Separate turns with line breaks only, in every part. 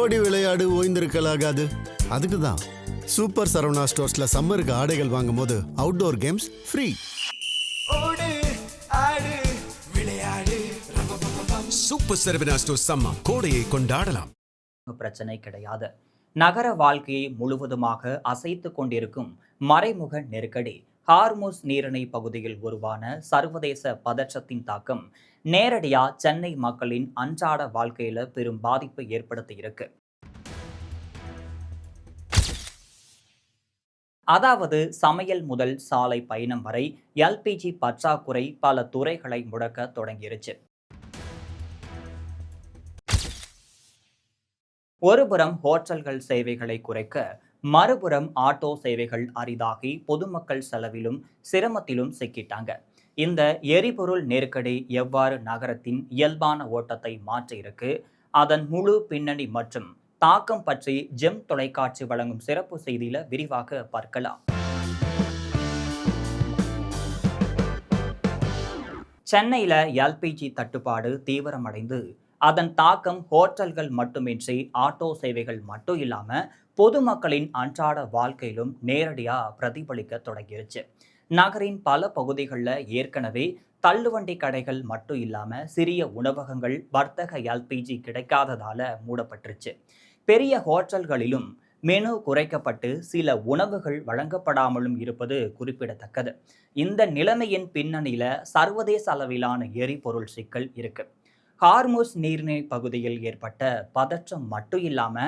ஓடி விளையாடு ஓய்ந்திருக்கலாகாது. அதுக்கு தான் சூப்பர் சரவணா ஸ்டோர்ஸ்ல சம்மருக்கு ஆடைகள் வாங்கும் போது outdoor games free.
Super Saravana stores summer கோடையை கொண்டாடலாம்.
பிரச்சனை கிடையாது. நகர வாழ்க்கையை முழுவதுமாக அசைத்து கொண்டிருக்கும் மறைமுக நெருக்கடி ஹார்முஸ் நீரிணை பகுதியில் உருவான சர்வதேச பதற்றத்தின் தாக்கம் நேரடியா சென்னை மக்களின் அன்றாட வாழ்க்கையில பெரும் பாதிப்பை ஏற்படுத்தி இருக்கு. அதாவது சமையல் முதல் சாலை பயணம் வரை எல்பிஜி பற்றாக்குறை பல துறைகளை முடக்க தொடங்கிருச்சு. ஒருபுறம் ஹோட்டல்கள் சேவைகளை குறைக்க, மறுபுறம் ஆட்டோ சேவைகள் அரிதாகி பொதுமக்கள் செலவிலும் சிரமத்திலும் சிக்கிட்டாங்க. இந்த எரிபொருள் நெருக்கடி எவ்வாறு நகரத்தின் இயல்பான ஓட்டத்தை மாற்றியிருக்கு, அதன் முழு பின்னணி மற்றும் தாக்கம் பற்றி ஜெம் தொலைக்காட்சி வழங்கும் சிறப்பு செய்தியில விரிவாக பார்க்கலாம். சென்னையில எல்பிஜி தட்டுப்பாடு தீவிரமடைந்து அதன் தாக்கம் ஹோட்டல்கள் மட்டுமின்றி ஆட்டோ சேவைகள் மட்டும் இல்லாம பொதுமக்களின் அன்றாட வாழ்க்கையிலும் நேரடியா பிரதிபலிக்க தொடங்கிருச்சு. நகரின் பல பகுதிகளில் ஏற்கனவே தள்ளுவண்டி கடைகள் மட்டும் இல்லாம சிறிய உணவகங்கள் வர்த்தக எல்பிஜி கிடைக்காததால மூடப்பட்டுருச்சு. பெரிய ஹோட்டல்களிலும் மெனு குறைக்கப்பட்டு சில உணவுகள் வழங்கப்படாமலும் இருப்பது குறிப்பிடத்தக்கது. இந்த நிலைமையின் பின்னணியில சர்வதேச அளவிலான எரிபொருள் சிக்கல் இருக்கு. ஹார்முஸ் நீர்நிலை பகுதியில் ஏற்பட்ட பதற்றம் மட்டும் இல்லாம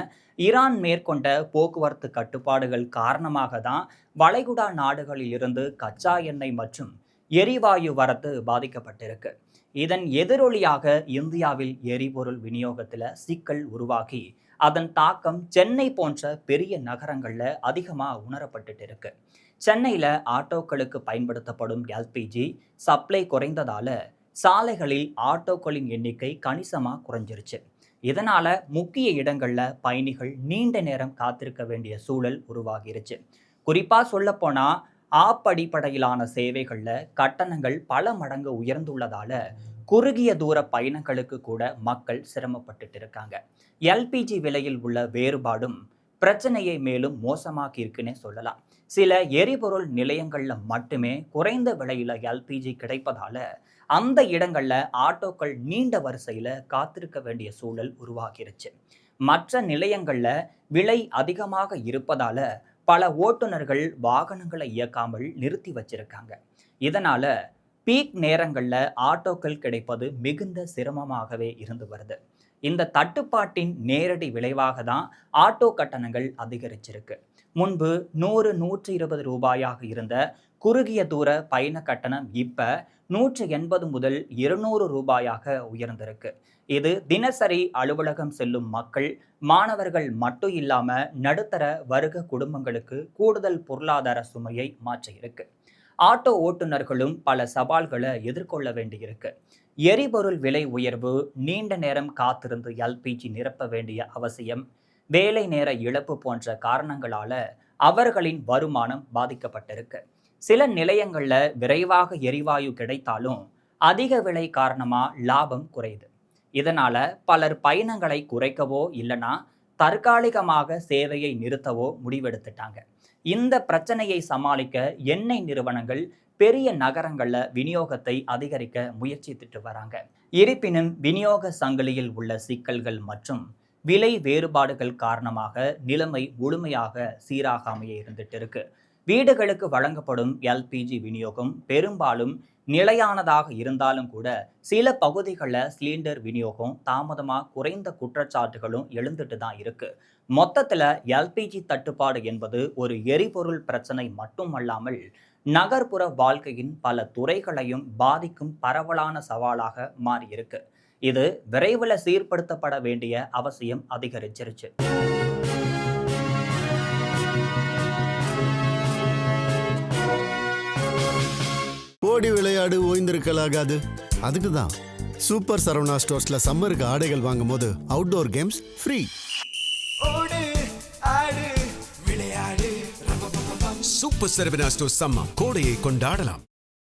ஈரான் மேற்கொண்ட போக்குவரத்து கட்டுப்பாடுகள் காரணமாக தான் வளைகுடா நாடுகளில் இருந்து கச்சா எண்ணெய் மற்றும் எரிவாயு வரத்து பாதிக்கப்பட்டிருக்கு. இதன் எதிரொலியாக இந்தியாவில் எரிபொருள் விநியோகத்தில் சிக்கல் உருவாகி அதன் தாக்கம் சென்னை போன்ற பெரிய நகரங்கள்ல அதிகமா உணரப்பட்டு இருக்கு. சென்னையில ஆட்டோக்களுக்கு பயன்படுத்தப்படும் எல்பிஜி சப்ளை குறைந்ததால சாலைகளில் ஆட்டோக்களின் எண்ணிக்கை கணிசமா குறைஞ்சிருச்சு. இதனால முக்கிய இடங்கள்ல பயணிகள் நீண்ட நேரம் காத்திருக்க வேண்டிய சூழல் உருவாகிருச்சு. குறிப்பா சொல்ல போனா ஆப் அடிப்படையிலான சேவைகள்ல கட்டணங்கள் பல மடங்கு உயர்ந்துள்ளதால குறுகிய தூர பயணங்களுக்கு கூட மக்கள் சிரமப்பட்டு இருக்காங்க. எல்பிஜி விலையில் உள்ள வேறுபாடும் பிரச்சனையை மேலும் மோசமாக்கி இருக்குன்னே சொல்லலாம். சில எரிபொருள் நிலையங்கள்ல மட்டுமே குறைந்த விலையில எல்பிஜி கிடைப்பதால அந்த இடங்கள்ல ஆட்டோக்கள் நீண்ட வரிசையில காத்திருக்க வேண்டிய சூழல் உருவாகிருச்சு. மற்ற நிலையங்கள்ல விலை அதிகமாக இருப்பதால பல ஓட்டுநர்கள் வாகனங்களை இயக்காமல் நிறுத்தி வச்சிருக்காங்க. இதனால பீக் நேரங்கள்ல ஆட்டோக்கள் கிடைப்பது மிகுந்த சிரமமாகவே இருந்து வருது. இந்த தட்டுப்பாட்டின் நேரடி விளைவாக தான் ஆட்டோ கட்டணங்கள் அதிகரிச்சிருக்கு. முன்பு 100-120 ரூபாயாக இருந்த குறுகிய தூர பயண கட்டணம் இப்ப 180 முதல் 200 ரூபாயாக உயர்ந்திருக்கு. இது தினசரி அலுவலகம் செல்லும் மக்கள், மாணவர்கள் மட்டும் இல்லாம நடுத்தர வர்க்க குடும்பங்களுக்கு கூடுதல் பொருளாதார சுமையை மாற்றியிருக்கு. ஆட்டோ ஓட்டுநர்களும் பல சவால்களை எதிர்கொள்ள வேண்டியிருக்கு. எரிபொருள் விலை உயர்வு, நீண்ட நேரம் காத்திருந்து எல்பிஜி நிரப்ப வேண்டிய அவசியம், வேலை நேர இழப்பு போன்ற காரணங்களால அவர்களின் வருமானம் பாதிக்கப்பட்டிருக்கு. சில நிலையங்கள்ல விரைவாக எரிவாயு கிடைத்தாலும் அதிக விலை காரணமா லாபம் குறையுது. இதனால பலர் பயணங்களை குறைக்கவோ இல்லைன்னா தற்காலிகமாக சேவையை நிறுத்தவோ முடிவெடுத்துட்டாங்க. இந்த பிரச்சனையை சமாளிக்க எண்ணெய் நிறுவனங்கள் பெரிய நகரங்கள்ல விநியோகத்தை அதிகரிக்க முயற்சித்துட்டு வராங்க. இருப்பினும் விநியோக சங்கிலியில் உள்ள சிக்கல்கள் மற்றும் விலை வேறுபாடுகள் காரணமாக நிலைமை முழுமையாக சீராகாமையே இருந்துட்டு இருக்கு. வீடுகளுக்கு வழங்கப்படும் எல்பிஜி விநியோகம் பெரும்பாலும் நிலையானதாக இருந்தாலும் கூட சில பகுதிகளில் சிலிண்டர் விநியோகம் தாமதமாக குறைந்த குற்றச்சாட்டுகளும் எழுந்துட்டு தான் இருக்கு. மொத்தத்தில் எல்பிஜி தட்டுப்பாடு என்பது ஒரு எரிபொருள் பிரச்சனை மட்டுமல்லாமல் நகர்ப்புற வாழ்க்கையின் பல துறைகளையும் பாதிக்கும் பரவலான சவாலாக மாறியிருக்கு. இது விரைவில் சீர்படுத்தப்பட வேண்டிய அவசியம் அதிகரிச்சிருச்சு.
ஓடி விளையாடு ஓய்ந்திருக்கலாகாது. அதுக்கு தான் சூப்பர் சரவணா ஸ்டோர்ஸ்ல சம்மருக்கு ஆடைகள் வாங்கும் போது outdoor games free.
Super Saravana stores summer கோடையை கொண்டாடலாம்.